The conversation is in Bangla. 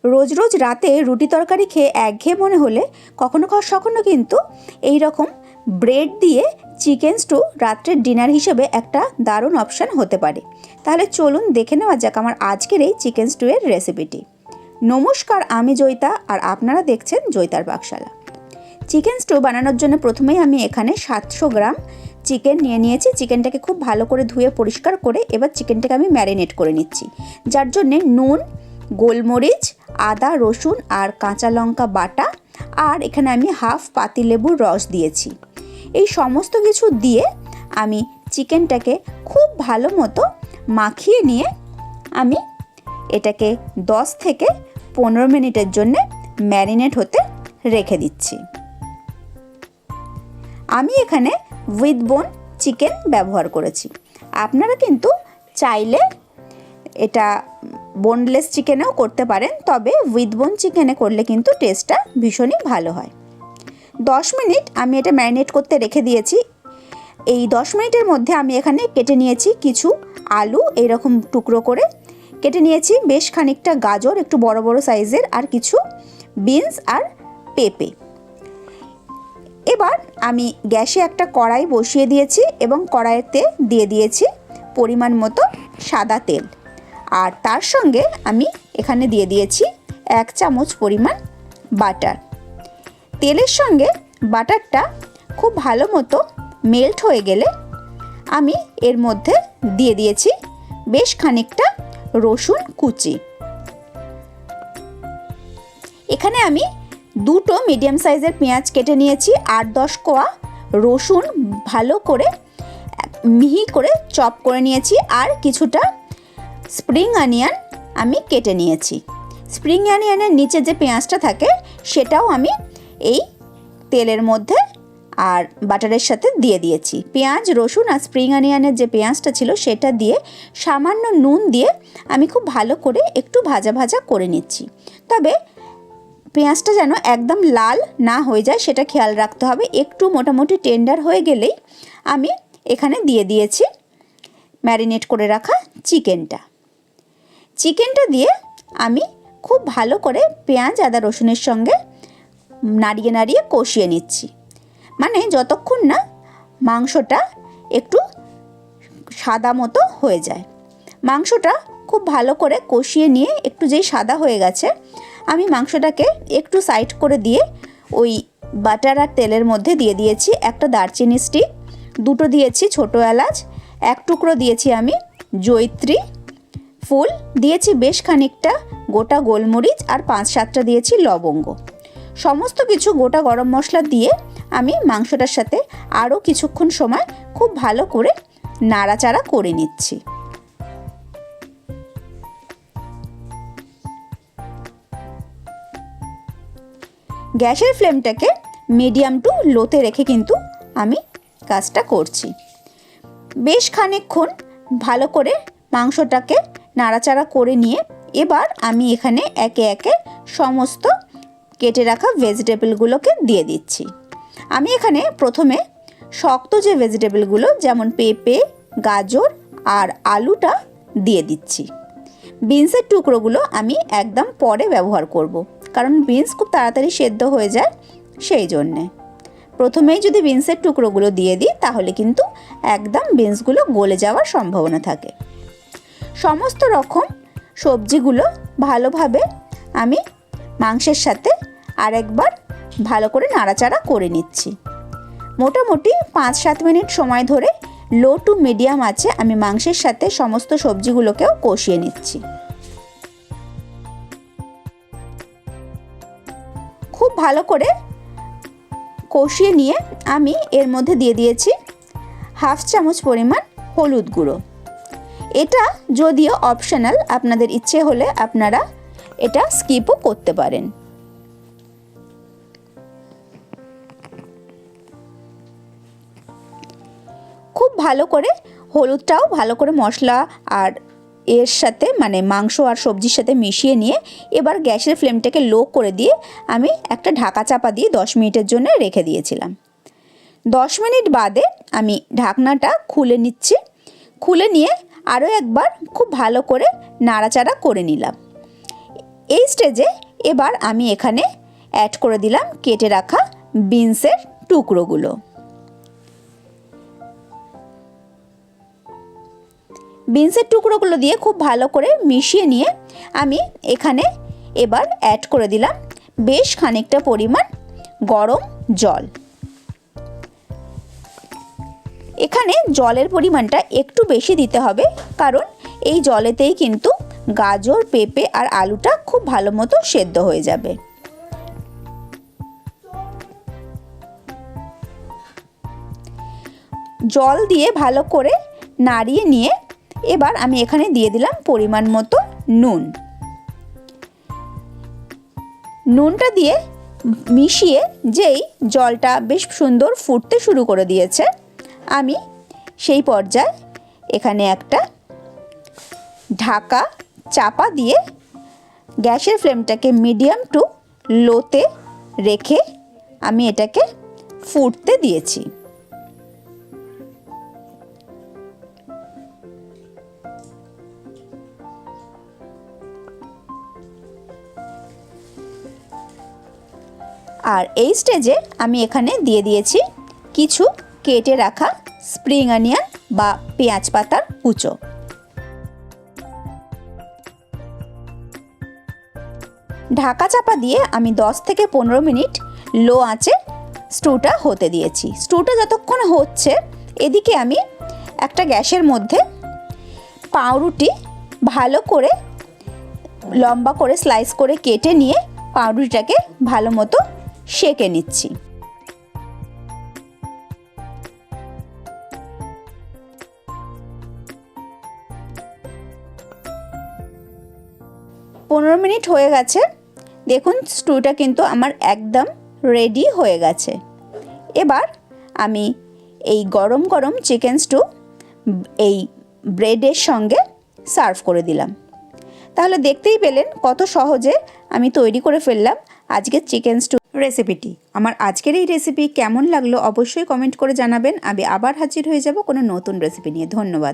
রোজ রোজ রাতে রুটি তরকারি খেয়ে একঘেয়ে মনে হলে কখনো কখনো কিন্তু এই রকম ব্রেড দিয়ে চিকেন স্টু রাত্রের ডিনার হিসেবে একটা দারুণ অপশান হতে পারে। তাহলে চলুন দেখে নেওয়া যাক আমার আজকের এই চিকেন স্টুয়ের রেসিপিটি। নমস্কার, আমি জয়িতা আর আপনারা দেখছেন জয়িতার পাকশালা। চিকেন স্টু বানানোর জন্য প্রথমেই আমি এখানে 700 গ্রাম চিকেন নিয়ে নিয়েছি। চিকেনটাকে খুব ভালো করে ধুয়ে পরিষ্কার করে এবার চিকেনটাকে আমি ম্যারিনেট করে নিচ্ছি, যার জন্যে নুন, গোলমরিচ, আদা, রসুন আর কাঁচা লঙ্কা বাটা, আর এখানে আমি হাফ পাতিলেবুর রস দিয়েছি। এই সমস্ত কিছু দিয়ে আমি চিকেনটাকে খুব ভালো মতো মাখিয়ে নিয়ে আমি এটাকে 10 থেকে 15 মিনিটের জন্য ম্যারিনেট হতে রেখে দিচ্ছি। আমি এখানে উইথ বোন চিকেন ব্যবহার করেছি। আপনারা কিন্তু চাইলে এটা বোনলেস চিকেনেও করতে পারেন, তবে উইথ বোন চিকেনে করলে কিন্তু টেস্টটা ভীষণই ভালো হয়। 10 মিনিট আমি এটা ম্যারিনেট করতে রেখে দিয়েছি। এই 10 মিনিটের মধ্যে আমি এখানে কেটে নিয়েছি কিছু আলু, এইরকম টুকরো করে কেটে নিয়েছি, বেশ খানিকটা গাজর একটু বড় বড় সাইজের, আর কিছু বিনস আর পেঁপে। এবার আমি গ্যাসে একটা কড়াই বসিয়ে দিয়েছি এবং কড়াইতে দিয়ে দিয়েছি পরিমাণ মতো সাদা তেল, আর তার সঙ্গে আমি এখানে দিয়ে দিয়েছি 1 চামচ পরিমাণ বাটার। তেলের সঙ্গে বাটারটা খুব ভালো মতো মেল্ট হয়ে গেলে আমি এর মধ্যে দিয়ে দিয়েছি বেশ খানিকটা রসুন কুচি। এখানে আমি 2টো মিডিয়াম সাইজের পেঁয়াজ কেটে নিয়েছি, 8-10 কোয়া রসুন ভালো করে মিহি করে চপ করে নিয়েছি, আর কিছুটা স্প্রিং অনিয়ন আমি কেটে নিয়েছি। স্প্রিং অনিয়নের নিচে যে পেঁয়াজটা থাকে সেটাও আমি এই তেলের মধ্যে আর বাটারের সাথে দিয়ে দিয়েছি। পেঁয়াজ, রসুন আর স্প্রিং অনিয়নের যে পেঁয়াজটা ছিল সেটা দিয়ে সামান্য নুন দিয়ে আমি খুব ভালো করে একটু ভাজা ভাজা করে নিচ্ছি। তবে পেঁয়াজটা যেন একদম লাল না হয়ে যায় সেটা খেয়াল রাখতে হবে। একটু মোটামুটি টেন্ডার হয়ে গেলেই আমি এখানে দিয়ে দিয়েছি ম্যারিনেট করে রাখা চিকেনটা দিয়ে আমি খুব ভালো করে পেঁয়াজ, আদা, রসুনের সঙ্গে নাড়িয়ে নাড়িয়ে কষিয়ে নিচ্ছি। মানে যতক্ষণ না মাংসটা একটু সাদা মতো হয়ে যায়। মাংসটা খুব ভালো করে কষিয়ে নিয়ে একটু যেই সাদা হয়ে গেছে, আমি মাংসটাকে একটু সাইড করে দিয়ে ওই বাটার আর তেলের মধ্যে দিয়ে দিয়েছি একটা দারচিনি স্টিক, 2টো দিয়েছি ছোটো এলাচ, 1 টুকরো দিয়েছি আমি জয়িত্রী ফুল, দিয়েছি বেশ খানিকটা গোটা গোলমরিচ, আর 5-7টা দিয়েছি লবঙ্গ। সমস্ত কিছু গোটা গরম মশলা দিয়ে আমি মাংসটার সাথে আরও কিছুক্ষণ সময় খুব ভালো করে নাড়াচাড়া করে নিচ্ছি। গ্যাসের ফ্লেমটাকে মিডিয়াম টু লোতে রেখে কিন্তু আমি কাজটা করছি। বেশ খানিকক্ষণ ভালো করে মাংসটাকে নাড়াচাড়া করে নিয়ে এবার আমি এখানে একে একে সমস্ত কেটে রাখা ভেজিটেবলগুলোকে দিয়ে দিচ্ছি। আমি এখানে প্রথমে শক্ত যে ভেজিটেবলগুলো যেমন পেঁপে, গাজর আর আলুটা দিয়ে দিচ্ছি। বিনসের টুকরোগুলো আমি একদম পরে ব্যবহার করব, কারণ বিনস খুব তাড়াতাড়ি সেদ্ধ হয়ে যায়, সেই জন্যে প্রথমেই যদি বিনসের টুকরোগুলো দিয়ে দিই তাহলে কিন্তু একদম বিনসগুলো গলে যাওয়ার সম্ভাবনা থাকে। সমস্ত রকম সবজিগুলো ভালোভাবে আমি মাংসের সাথে আরেকবার ভালো করে নাড়াচাড়া করে নিচ্ছি। মোটামুটি 5-7 মিনিট সময় ধরে লো টু মিডিয়াম আঁচে আমি মাংসের সাথে সমস্ত সবজিগুলোকেও কষিয়ে নিচ্ছি। খুব ভালো করে কষিয়ে নিয়ে আমি এর মধ্যে দিয়ে দিয়েছি 1/2 চামচ পরিমাণ হলুদ গুঁড়ো। এটা যদিও অপশনাল, আপনাদের ইচ্ছে হলে আপনারা এটা স্কিপও করতে পারেন। খুব ভালো করে হলুদটাও ভালো করে মশলা আর এর সাথে মানে মাংস আর সবজির সাথে মিশিয়ে নিয়ে এবার গ্যাসের ফ্লেমটাকে লো করে দিয়ে আমি একটা ঢাকা চাপা দিয়ে 10 মিনিটের জন্য রেখে দিয়েছিলাম। 10 মিনিট বাদে আমি ঢাকনাটা খুলে নিচ্ছি। খুলে নিয়ে আরও একবার খুব ভালো করে নাড়াচাড়া করে নিলাম। এই স্টেজে এবার আমি এখানে অ্যাড করে দিলাম কেটে রাখা বিনসের টুকরোগুলো। বিনসের টুকরোগুলো দিয়ে খুব ভালো করে মিশিয়ে নিয়ে আমি এখানে এবার অ্যাড করে দিলাম বেশ খানিকটা পরিমাণ গরম জল। এখানে জলের পরিমাণটা একটু বেশি দিতে হবে, কারণ এই জলেতেই কিন্তু গাজর, পেঁপে আর আলুটা খুব ভালো মতো সেদ্ধ হয়ে যাবে। জল দিয়ে ভালো করে নাড়িয়ে নিয়ে এবার আমি এখানে দিয়ে দিলাম পরিমাণ মতো নুন। নুনটা দিয়ে মিশিয়ে যেই জলটা বেশ সুন্দর ফুটতে শুরু করে দিয়েছে, আমি সেই পর্যায়ে এখানে একটা ঢাকা চাপা দিয়ে গ্যাসের ফ্লেমটাকে মিডিয়াম টু লোতে রেখে আমি এটাকে ফুটতে দিয়েছি। আর এই স্টেজে আমি এখানে দিয়ে দিয়েছি কিছু কেটে রাখা স্প্রিং অনিয়ন বা পেঁয়াজ পাতার কুচো। ঢাকা চাপা দিয়ে আমি 10 থেকে 15 মিনিট লো আঁচে স্টুটা হতে দিয়েছি। স্টুটা যতক্ষণ হচ্ছে এদিকে আমি একটা গ্যাসের মধ্যে পাউরুটি ভালো করে লম্বা করে স্লাইস করে কেটে নিয়ে পাউরুটিটাকে ভালো মতো সেঁকে নিচ্ছি। পনেরো মিনিট হয়ে গেছে, দেখুন স্টুটা কিন্তু আমার একদম রেডি হয়ে গেছে। এবার আমি এই গরম গরম চিকেন স্টু এই ব্রেডের সঙ্গে সার্ভ করে দিলাম। তাহলে দেখতেই পেলেন কত সহজে আমি তৈরি করে ফেললাম আজকের চিকেন স্টু রেসিপিটি। আমার আজকের এই রেসিপি কেমন লাগলো অবশ্যই কমেন্ট করে জানাবেন। আমি আবার হাজির হয়ে যাব কোনো নতুন রেসিপি নিয়ে। ধন্যবাদ।